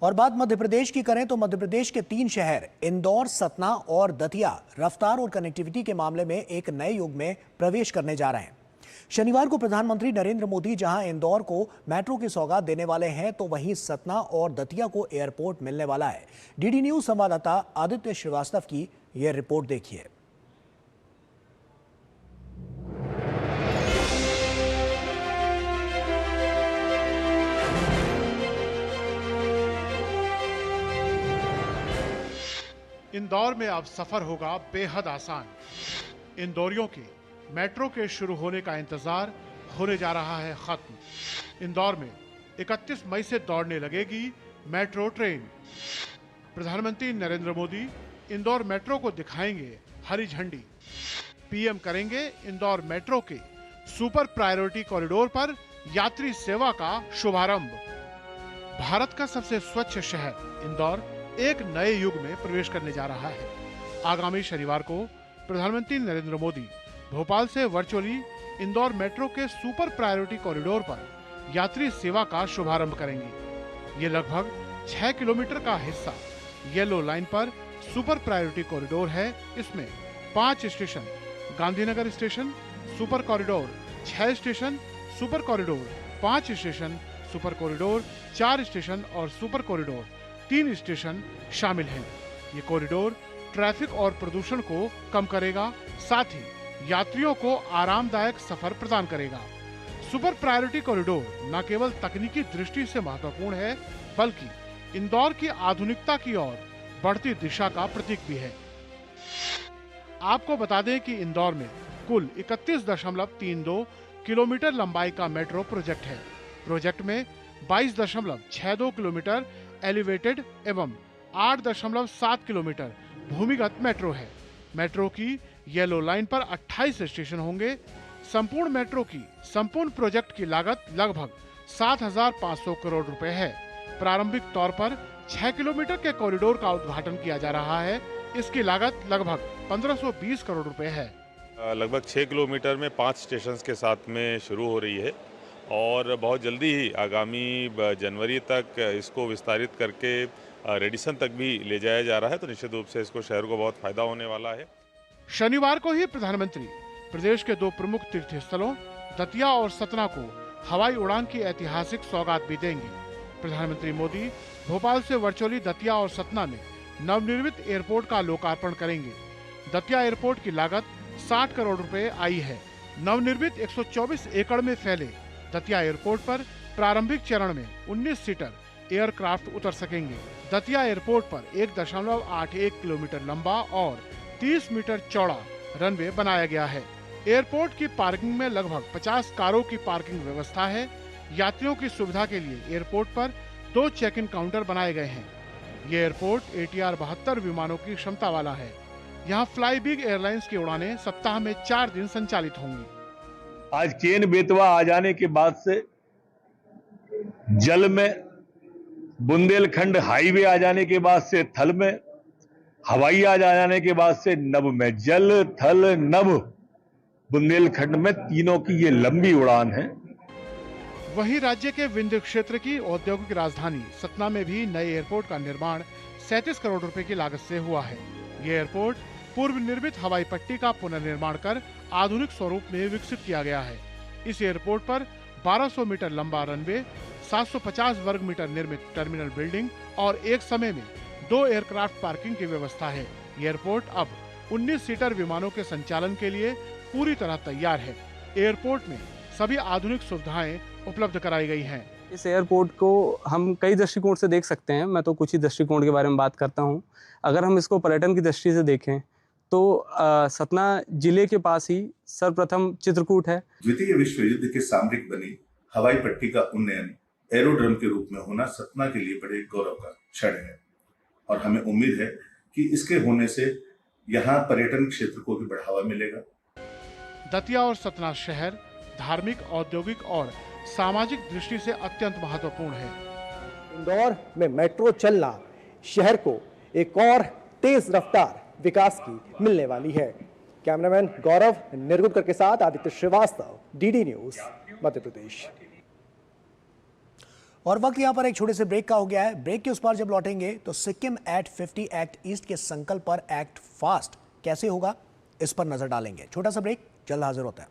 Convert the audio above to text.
और बात मध्य प्रदेश की करें तो मध्य प्रदेश के 3 शहर इंदौर, सतना और दतिया रफ्तार और कनेक्टिविटी के मामले में एक नए युग में प्रवेश करने जा रहे हैं। शनिवार को प्रधानमंत्री नरेंद्र मोदी जहां इंदौर को मेट्रो की सौगात देने वाले हैं, तो वहीं सतना और दतिया को एयरपोर्ट मिलने वाला है। डीडी न्यूज संवाददाता आदित्य श्रीवास्तव की यह रिपोर्ट देखिए। इंदौर में अब सफर होगा बेहद आसान। इंदौरियों के मेट्रो के शुरू होने का इंतजार होने जा रहा है खत्म। इंदौर में 31 मई से दौड़ने लगेगी मेट्रो ट्रेन। प्रधानमंत्री नरेंद्र मोदी इंदौर मेट्रो को दिखाएंगे हरी झंडी। पीएम करेंगे इंदौर मेट्रो के सुपर प्रायोरिटी कॉरिडोर पर यात्री सेवा का शुभारंभ। भारत का सबसे स्वच्छ शहर इंदौर एक नए युग में प्रवेश करने जा रहा है। आगामी शनिवार को प्रधानमंत्री नरेंद्र मोदी भोपाल से वर्चुअली इंदौर मेट्रो के सुपर प्रायोरिटी कॉरिडोर पर यात्री सेवा का शुभारंभ करेंगे। ये लगभग 6 किलोमीटर का हिस्सा येलो लाइन पर सुपर प्रायोरिटी कॉरिडोर है। इसमें 5 station, Gandhinagar station, super corridor, 6 station, super corridor, 5 station, super corridor, 4 station और सुपर कॉरिडोर 3 स्टेशन शामिल हैं। ये कॉरिडोर ट्रैफिक और प्रदूषण को कम करेगा, साथ ही यात्रियों को आरामदायक सफर प्रदान करेगा। सुपर प्रायोरिटी कॉरिडोर न केवल तकनीकी दृष्टि से महत्वपूर्ण है, बल्कि इंदौर की आधुनिकता की ओर बढ़ती दिशा का प्रतीक भी है। आपको बता दें कि इंदौर में कुल 31.32 किलोमीटर लंबाई का मेट्रो प्रोजेक्ट है। प्रोजेक्ट में 22.62 किलोमीटर एलिवेटेड एवं 8.7 किलोमीटर भूमिगत मेट्रो है। मेट्रो की येलो लाइन पर 28 स्टेशन होंगे। संपूर्ण मेट्रो की संपूर्ण प्रोजेक्ट की लागत लगभग 7,500 करोड़ रुपए है। प्रारंभिक तौर पर 6 किलोमीटर के कॉरिडोर का उद्घाटन किया जा रहा है। इसकी लागत लगभग 1520 करोड़ रुपए है। लगभग 6 किलोमीटर में 5 स्टेशन के साथ में शुरू हो रही है और बहुत जल्दी ही आगामी जनवरी तक इसको विस्तारित करके रेडिसन तक भी ले जाया जा रहा है। तो निश्चित रूप से इसको शहर को बहुत फायदा होने वाला है। शनिवार को ही प्रधानमंत्री प्रदेश के 2 प्रमुख तीर्थ स्थलों दतिया और सतना को हवाई उड़ान की ऐतिहासिक सौगात भी देंगे। प्रधानमंत्री मोदी भोपाल से वर्चुअली दतिया और सतना में नवनिर्मित एयरपोर्ट का लोकार्पण करेंगे। दतिया एयरपोर्ट की लागत 60 करोड़ रुपए आई है। नवनिर्मित 124 एकड़ में फैले दतिया एयरपोर्ट पर प्रारंभिक चरण में 19 सीटर एयरक्राफ्ट उतर सकेंगे। दतिया एयरपोर्ट पर 1.81 किलोमीटर लंबा और 30 मीटर चौड़ा रनवे बनाया गया है। एयरपोर्ट की पार्किंग में लगभग 50 कारों की पार्किंग व्यवस्था है। यात्रियों की सुविधा के लिए एयरपोर्ट पर 2 चेक इन काउंटर बनाए गए हैं। ये एयरपोर्ट ATR 72 विमानों की क्षमता वाला है। यहाँ फ्लाई बिग एयरलाइंस की उड़ानें सप्ताह में 4 दिन संचालित होंगी। आज केन बेतवा आ जाने के बाद से जल में, बुंदेलखंड हाईवे आ जाने के बाद से थल में, हवाई आ जाने के बाद से नभ में, जल थल नभ बुंदेलखंड में तीनों की ये लंबी उड़ान है। वहीं राज्य के विंध्य क्षेत्र की औद्योगिक राजधानी सतना में भी नए एयरपोर्ट का निर्माण 37 करोड़ रुपए की लागत से हुआ है। ये एयरपोर्ट पूर्व निर्मित हवाई पट्टी का पुनर्निर्माण कर आधुनिक स्वरूप में विकसित किया गया है। इस एयरपोर्ट पर 1200 मीटर लंबा रनवे, 750 वर्ग मीटर निर्मित टर्मिनल बिल्डिंग और एक समय में 2 एयरक्राफ्ट पार्किंग की व्यवस्था है। एयरपोर्ट अब 19 सीटर विमानों के संचालन के लिए पूरी तरह तैयार है। एयरपोर्ट में सभी आधुनिक सुविधाएं उपलब्ध कराई गई हैं। इस एयरपोर्ट को हम कई दृष्टिकोण से देख सकते हैं। मैं तो कुछ ही दृष्टिकोण के बारे में बात करता हूं। अगर हम इसको पर्यटन की दृष्टि से देखें तो सतना जिले के पास ही सर्वप्रथम चित्रकूट है। द्वितीय विश्व युद्ध के सामरिक बनी हवाई पट्टी का उन्नयन एरोड्रम के रूप में होना सतना के लिए बड़े गौरव का क्षण है और हमें उम्मीद है कि इसके होने से यहाँ पर्यटन क्षेत्र को भी बढ़ावा मिलेगा। दतिया और सतना शहर धार्मिक, औद्योगिक और सामाजिक दृष्टि से अत्यंत महत्वपूर्ण है। इंदौर में मेट्रो चलना शहर को एक और तेज रफ्तार विकास की मिलने वाली है। कैमरामैन गौरव निर्गुडकर के साथ आदित्य श्रीवास्तव, डीडी न्यूज, मध्य प्रदेश। और वक्त यहां पर एक छोटे से ब्रेक का हो गया है। ब्रेक के उस पार जब लौटेंगे तो सिक्किम एट 50 एक्ट ईस्ट के संकल्प पर एक्ट फास्ट कैसे होगा, इस पर नजर डालेंगे। छोटा सा ब्रेक, जल्द हाजिर होता है।